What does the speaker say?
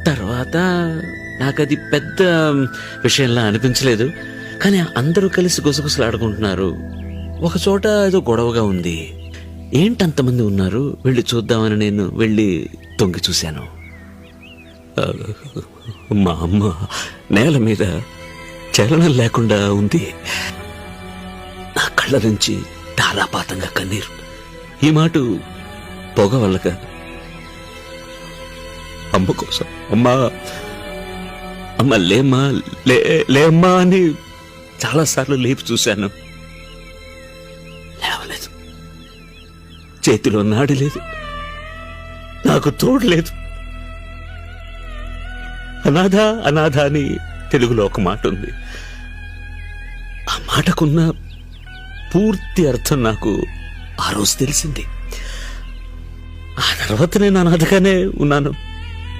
తర్వాత నాకది పెద్ద విషయంలా అనిపించలేదు. కానీ అందరూ కలిసి గుసగుసలాడుకుంటున్నారు. ఒక చోట ఏదో గొడవగా ఉంది. ఏంటంతమంది ఉన్నారు, వెళ్ళి చూద్దామని నేను వెళ్ళి తొంగి చూశాను. మా అమ్మ నేల మీద చలనం లేకుండా ఉంది. నా కళ్ళ నుంచి ధారాపాతంగా కన్నీరు. ఈ మాట పొగ వల్లగా అమ్మ కోసం అమ్మా అమ్మ లేమ్మా లేమ్మా అని చాలాసార్లు లేపి చూశాను. లేవలేదు. చేతిలో నాడి లేదు, నాకు తోడు లేదు. అనాథ అనాథ అని తెలుగులో ఒక మాట ఉంది. ఆ మాటకున్న పూర్తి అర్థం నాకు ఆ రోజు తెలిసింది. ఆ తర్వాత నేను అనాథగానే ఉన్నాను.